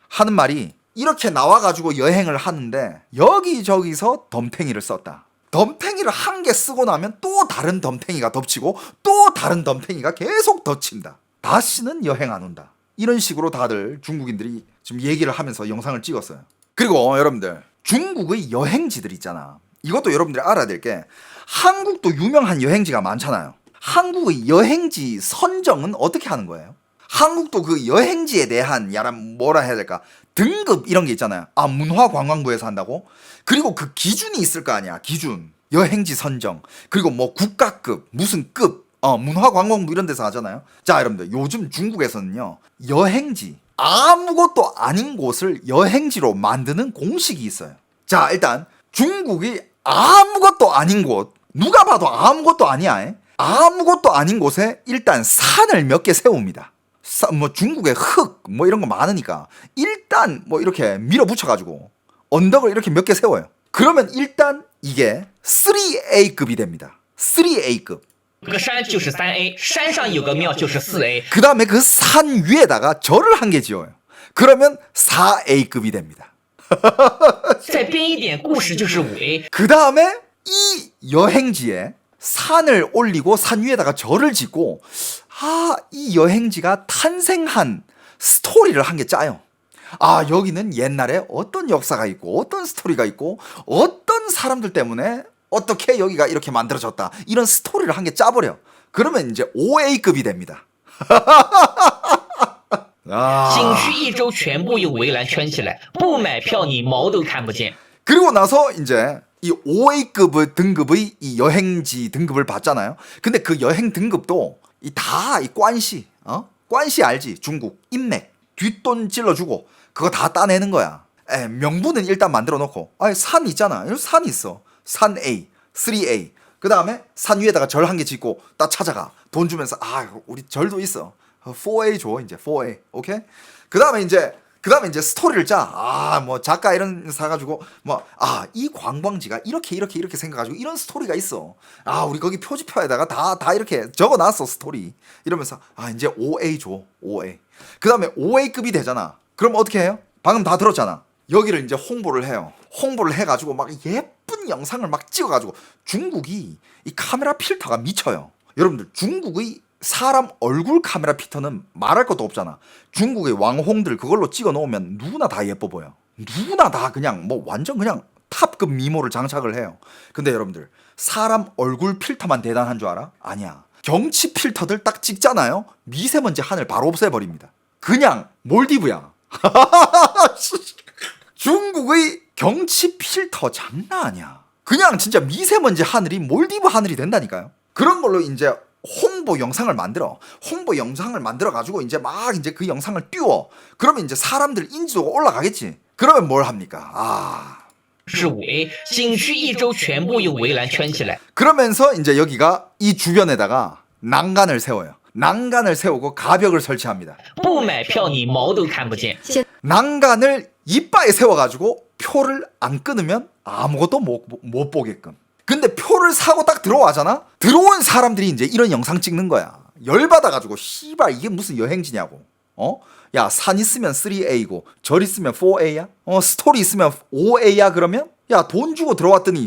Speaker 1: 하는 말이 이렇게 나와가지고 여행을 하는데 여기저기서 덤탱이를 썼다. 덤탱이를 한 개 쓰고 나면 또 다른 덤탱이가 덮치고 또 다른 덤탱이가 계속 덮친다. 다시는 여행 안 온다. 이런 식으로 다들 중국인들이 지금 얘기를 하면서 영상을 찍었어요. 그리고 여러분들 중국의 여행지들 있잖아. 이것도 여러분들이 알아야 될 게 한국도 유명한 여행지가 많잖아요. 한국의 여행지 선정은 어떻게 하는 거예요? 한국도 그 여행지에 대한 뭐라 해야 될까? 등급 이런 게 있잖아요. 아, 문화관광부에서 한다고? 그리고 그 기준이 있을 거 아니야. 기준. 여행지 선정. 그리고 뭐 국가급, 무슨 급, 문화관광부 이런 데서 하잖아요. 자, 여러분들 요즘 중국에서는요. 여행지, 아무것도 아닌 곳을 여행지로 만드는 공식이 있어요. 자, 일단 중국이 아무것도 아닌 곳, 누가 봐도 아무것도 아니야. 아무것도 아닌 곳에 일단 산을 몇 개 세웁니다. 뭐 중국의 흙 뭐 이런 거 많으니까 일단 뭐 이렇게 밀어붙여가지고 언덕을 이렇게 몇 개 세워요. 그러면 일단 이게 3A급이 됩니다. 3A급.
Speaker 8: 这个山就是3A， 山上有个庙就是 4A。
Speaker 1: 그 다음에 그 산 위에다가 절을 한 개 지어요. 그러면 4A급이 됩니다.
Speaker 8: 再编一点故事就是 5A。
Speaker 1: 그 다음에 이 여행지에 산을 올리고 산 위에다가 절을 짓고 이 여행지가 탄생한 스토리를 한 개 짜요. 여기는 옛날에 어떤 역사가 있고 어떤 스토리가 있고 어떤 사람들 때문에 어떻게 여기가 이렇게 만들어졌다 이런 스토리를 한 개 짜버려. 그러면 이제 5A급이 됩니다.
Speaker 8: 景区一周全部用围栏圈起来，不买票你毛都看不见。
Speaker 1: 그리고 나서 이제 이 5A급 등급의 이 여행지 등급을 받잖아요. 근데 그 여행 등급도 이 관시, 관시 알지? 중국 인맥 뒷돈 찔러주고 그거 다 따내는 거야. 명분은 일단 만들어 놓고 산 있잖아. 여기 산 있어. 산 A, 3A. 그 다음에 산 위에다가 절 한 개 짓고 딱 찾아가. 돈 주면서 우리 절도 있어. 4A 줘 이제 4A. 오케이? 그 다음에 이제 스토리를 짜. 뭐 작가 이런 사가지고 이 관광지가 이렇게 생겨가지고 이런 스토리가 있어. 우리 거기 표지표에다가 다 이렇게 적어놨어 스토리. 이러면서 이제 5A 줘 5A. 그 다음에 5A급이 되잖아. 그럼 어떻게 해요? 방금 다 들었잖아. 여기를 이제 홍보를 해요. 홍보를 해가지고 막 예쁜 영상을 막 찍어가지고 중국이 이 카메라 필터가 미쳐요. 여러분들 중국의 사람 얼굴 카메라 필터는 말할 것도 없잖아. 중국의 왕홍들 그걸로 찍어 놓으면 누구나 다 예뻐 보여. 누구나 다 그냥 뭐 완전 그냥 탑급 미모를 장착을 해요. 근데 여러분들 사람 얼굴 필터만 대단한 줄 알아? 아니야. 경치 필터들 딱 찍잖아요. 미세먼지 하늘 바로 없애버립니다. 그냥 몰디브야. 중국의 경치 필터 장난 아니야. 그냥 진짜 미세먼지 하늘이 몰디브 하늘이 된다니까요. 그런 걸로 이제 홍보 영상을 만들어. 홍보 영상을 만들어 가지고 이제 막 이제 그 영상을 띄워. 그러면 이제 사람들 인지도가 올라가겠지. 그러면 뭘 합니까?
Speaker 8: 是 5A， 景区一周全部用围栏圈起来。
Speaker 1: 그러면서 이제 여기가 이 주변에다가 난간을 세워요. 난간을 세우고 가벽을 설치합니다.
Speaker 8: 不买票你毛都看不见。
Speaker 1: 난간을 이빠에 세워가지고 표를 안 끊으면 아무것도 못 보게끔. 근데 표를 사고 딱 들어와잖아? 들어온 사람들이 이제 이런 영상 찍는 거야. 열받아가지고 씨발 이게 무슨 여행지냐고. 야 산 있으면 3A고 절 있으면 4A야? 스토리 있으면 5A야 그러면? 야 돈 주고 들어왔더니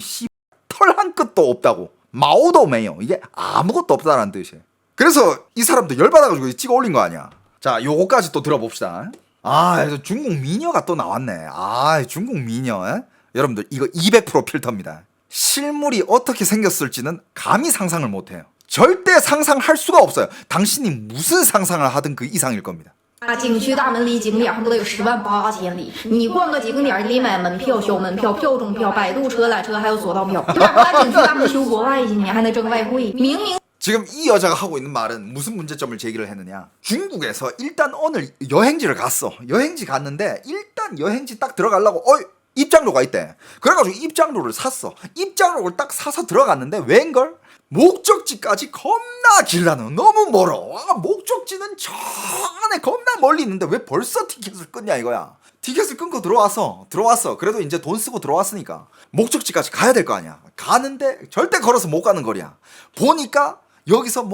Speaker 1: 털 한 끗도 없다고. 마오도 메요. 이게 아무것도 없다라는 뜻이에요. 그래서 이 사람도 열받아가지고 찍어 올린 거 아니야. 자 요거까지 또 들어봅시다. 그래서 중국 미녀가 또 나왔네. 중국 미녀. 여러분들 이거 200% 필터입니다. 실물이 어떻게 생겼을지는 감히 상상을 못해요. 절대 상상할 수가 없어요. 당신이 무슨 상상을 하든 그 이상일 겁니다.
Speaker 9: 景区大门离景点不得有108000里，你逛个景点得买门票、小门票、票中票、摆渡车、缆车，还有索道票。对吧？把景区大门修国外去，你还能挣外汇。明明
Speaker 1: 지금 이 여자가 하고 있는 말은 무슨 문제점을 제기를 했느냐. 중국에서 일단 오늘 여행지를 갔어. 여행지 갔는데 일단 여행지 딱 들어가려고 입장료가 있대. 그래가지고 입장료를 샀어. 입장료를 딱 사서 들어갔는데 웬걸? 목적지까지 겁나 길라는 너무 멀어. 목적지는 저 안에 겁나 멀리 있는데 왜 벌써 티켓을 끊냐 이거야. 티켓을 끊고 들어왔어. 그래도 이제 돈 쓰고 들어왔으니까 목적지까지 가야 될 거 아니야. 가는데 절대 걸어서 못 가는 거리야. 보니까 여기서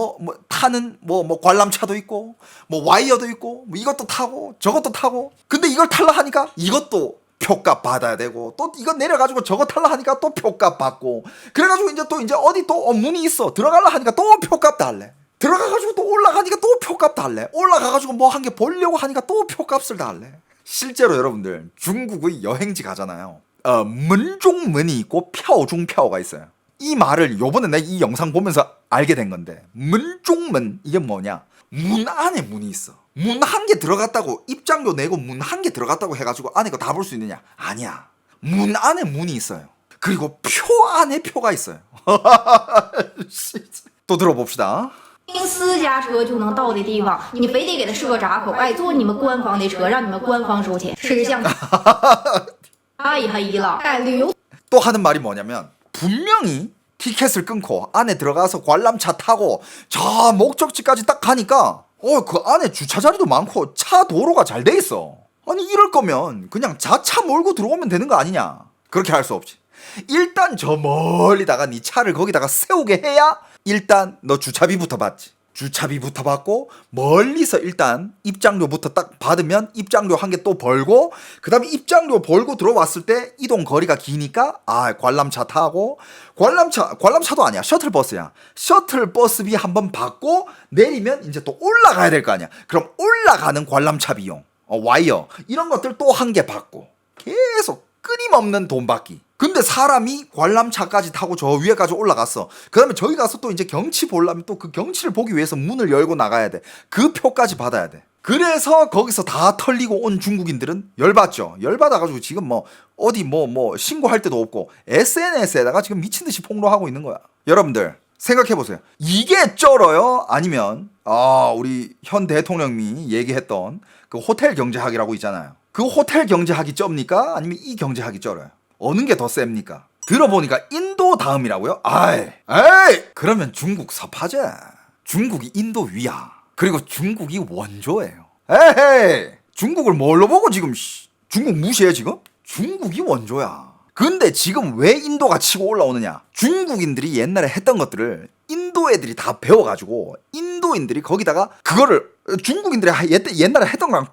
Speaker 1: 타는 관람차도 있고 와이어도 있고 이것도 타고 저것도 타고. 근데 이걸 탈라 하니까 이것도 표값 받아야 되고 또 이거 내려가지고 저거 탈라 하니까 또 표값 받고. 그래가지고 이제 어디 또 문이 있어. 들어갈라 하니까 또 표값 달래. 들어가가지고 또 올라가니까 또 표값 달래. 올라가가지고 뭐 한 개 보려고 하니까 또 표값을 달래. 실제로 여러분들 중국의 여행지 가잖아요. 문종문이 있고 펴중펴가 있어요. 이 말을 요번에 내가 이 영상 보면서 알게 된 건데 문종문 이게 뭐냐. 문 안에 문이 있어. 문 한 개 들어갔다고 입장료 내고 문 한 개 들어갔다고 해가지고 안에 거 다 볼 수 있느냐. 아니야. 문 안에 문이 있어요. 그리고 표 안에 표가 있어요. 또 들어봅시다.
Speaker 9: 私家车就能到的地方，你非得给他设闸口，坐你们官方的车，让你们官方收钱，吃相太黑了。旅游
Speaker 1: 또 하는 말이 뭐냐면 분명히 티켓을 끊고 안에 들어가서 관람차 타고 저 목적지까지 딱 가니까 그 안에 주차 자리도 많고 차 도로가 잘 돼 있어. 아니 이럴 거면 그냥 자차 몰고 들어오면 되는 거 아니냐. 그렇게 할 수 없지. 일단 저 멀리다가 네 차를 거기다가 세우게 해야 일단 너 주차비부터 받지. 주차비부터 받고 멀리서 일단 입장료부터 딱 받으면 입장료 한 개 또 벌고 그 다음에 입장료 벌고 들어왔을 때 이동 거리가 기니까 관람차 타고 관람차도 아니야. 셔틀버스야. 셔틀버스비 한번 받고 내리면 이제 또 올라가야 될 거 아니야. 그럼 올라가는 관람차 비용 와이어 이런 것들 또 한 개 받고 계속 끊임없는 돈 받기. 근데 사람이 관람차까지 타고 저 위에까지 올라갔어. 그 다음에 저기 가서 또 이제 경치 보려면 또 그 경치를 보기 위해서 문을 열고 나가야 돼. 그 표까지 받아야 돼. 그래서 거기서 다 털리고 온 중국인들은 열받죠. 열받아가지고 지금 뭐 어디 뭐 신고할 데도 없고 SNS에다가 지금 미친듯이 폭로하고 있는 거야. 여러분들 생각해보세요. 이게 쩔어요? 아니면 우리 현 대통령이 얘기했던 그 호텔 경제학이라고 있잖아요. 그 호텔 경제학이 쩝니까? 아니면 이 경제학이 쩔어요? 어느 게 더 셉니까? 들어보니까 인도 다음이라고요? 에이 그러면 중국 섭하지. 중국이 인도 위야. 그리고 중국이 원조예요. 에헤이 중국을 뭘로 보고 지금 중국 무시해 지금? 중국이 원조야. 근데 지금 왜 인도가 치고 올라오느냐? 중국인들이 옛날에 했던 것들을 인도 애들이 다 배워가지고 인도인들이 거기다가 그거를 중국인들이 옛날에 했던 거랑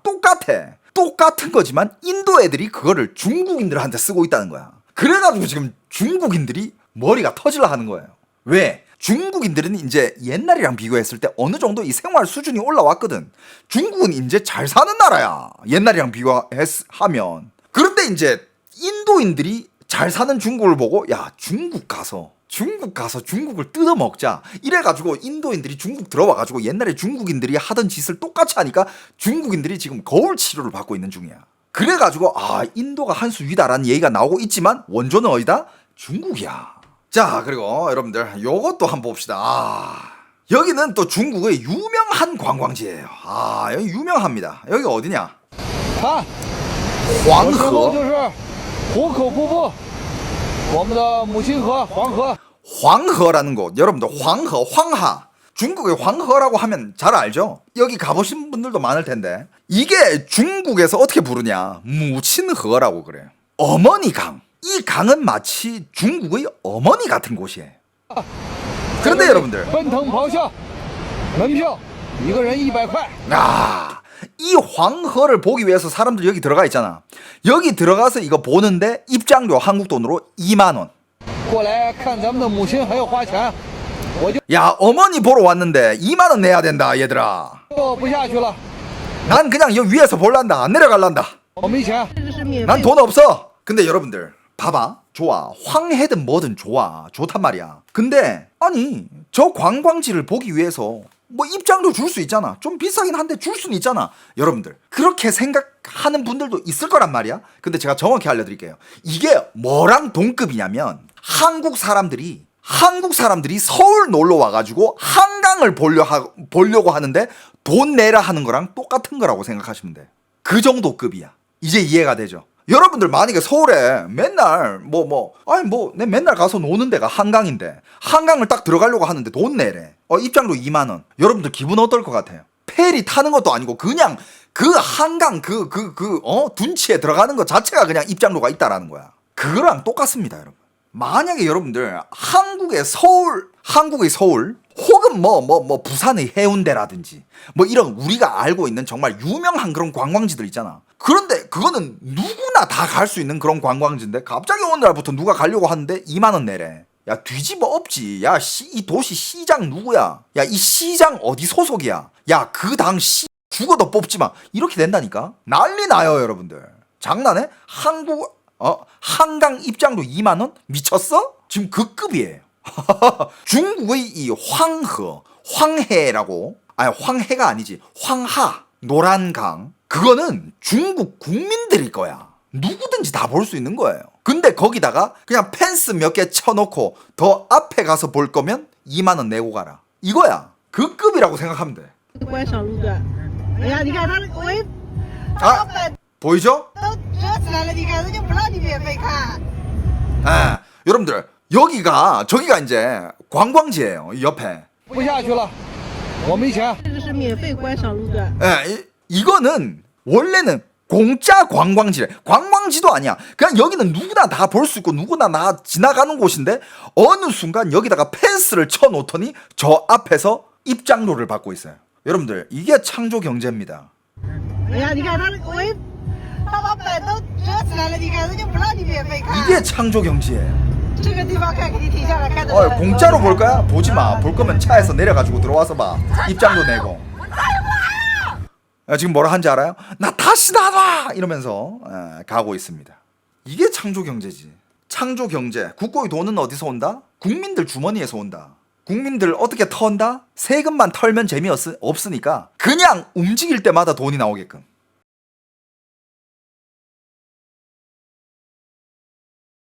Speaker 1: 똑같은 거지만 인도 애들이 그거를 중국인들한테 쓰고 있다는 거야. 그래가지고 지금 중국인들이 머리가 터질라 하는 거예요. 왜? 중국인들은 이제 옛날이랑 비교했을 때 어느 정도 이 생활 수준이 올라왔거든. 중국은 이제 잘 사는 나라야. 옛날이랑 비교하면. 그런데 이제 인도인들이 잘 사는 중국을 보고 야 중국 가서 중국을 뜯어먹자 이래가지고 인도인들이 중국 들어와가지고 옛날에 중국인들이 하던 짓을 똑같이 하니까 중국인들이 지금 거울 치료를 받고 있는 중이야. 그래가지고 인도가 한 수 위다라는 얘기가 나오고 있지만 원조는 어디다? 중국이야. 자 그리고 여러분들 요것도 한번 봅시다. 여기는 또 중국의 유명한 관광지예요. 여기 유명합니다. 여기 어디냐? 황허. 황허라는 곳. 여러분들 황하 중국의 황허라고 하면 잘 알죠? 여기 가보신 분들도 많을 텐데 이게 중국에서 어떻게 부르냐? 무친허라고 그래요. 어머니 강. 이 강은 마치 중국의 어머니 같은 곳이에요. 그런데 여러분들 이 황허를 보기 위해서 사람들 여기 들어가 있잖아. 여기 들어가서 이거 보는데 입장료 한국 돈으로 2만원. 야 어머니 보러 왔는데 2만원 내야 된다 얘들아. 난 그냥 여기 위에서 볼란다. 안 내려갈란다. 난 돈 없어. 근데 여러분들 봐봐. 좋아. 황해든 뭐든 좋단 말이야. 근데 아니 저 관광지를 보기 위해서 뭐 입장료 줄 수 있잖아. 좀 비싸긴 한데 줄 수는 있잖아. 여러분들 그렇게 생각하는 분들도 있을 거란 말이야. 근데 제가 정확히 알려드릴게요. 이게 뭐랑 동급이냐면 한국 사람들이 서울 놀러 와가지고 한강을 보려고 하는데 돈 내라 하는 거랑 똑같은 거라고 생각하시면 돼. 그 정도 급이야. 이제 이해가 되죠? 여러분들 만약에 서울에 맨날 내 맨날 가서 노는 데가 한강인데 한강을 딱 들어가려고 하는데 돈 내래. 입장료 2만원. 여러분들 기분 어떨 것 같아요? 페리 타는 것도 아니고 그냥 그 한강 둔치에 들어가는 것 자체가 그냥 입장료가 있다라는 거야. 그거랑 똑같습니다, 여러분. 만약에 여러분들 한국의 서울 혹은 부산의 해운대라든지 이런 우리가 알고 있는 정말 유명한 그런 관광지들 있잖아. 그런데 그거는 누구나 다 갈 수 있는 그런 관광지인데 갑자기 어느 날부터 누가 가려고 하는데 2만원 내래. 야 뒤집어 엎지. 야 이 도시 시장 누구야? 야 이 시장 어디 소속이야? 야 그 당 죽어도 뽑지 마. 이렇게 된다니까. 난리 나요 여러분들. 장난해? 한강 입장료 2만원? 미쳤어? 지금 그 급이에요. 중국의 이 황해라고 황해가 아니지 황하 노란강 그거는 중국 국민들일 거야. 누구든지 다 볼 수 있는 거예요. 근데 거기다가 그냥 펜스 몇 개 쳐놓고 더 앞에 가서 볼 거면 2만원 내고 가라. 이거야. 그 급이라고 생각하면 돼. 보이죠? 여러분들 여기가 저기가 이제 관광지예요. 이 옆에.
Speaker 7: 不下去了，我没钱。
Speaker 5: 这个是免费观赏路段。
Speaker 1: 예, 이거는 원래는 공짜 관광지래. 관광지도 아니야. 그냥 여기는 누구나 다 볼 수 있고 누구나 다 지나가는 곳인데 어느 순간 여기다가 펜스를 쳐놓더니 저 앞에서 입장료를 받고 있어요. 여러분들 이게 창조 경제입니다.
Speaker 5: 哎呀，你看他把板都折起来了，你看人家不让你免费看。
Speaker 1: 이게 창조 경제예요.
Speaker 5: 这个地方看，给你停下来看的。
Speaker 1: 공짜로 볼 거야? 보지 마. 볼 거면 차에서 내려가지고 들어와서 봐. 입장료 내고. 지금 뭐라 한지 알아요? 나 다시 나와! 이러면서 가고 있습니다. 이게 창조 경제지. 창조 경제. 국고의 돈은 어디서 온다? 국민들 주머니에서 온다. 국민들 어떻게 턴다? 세금만 털면 재미없으니까 그냥 움직일 때마다 돈이 나오게끔.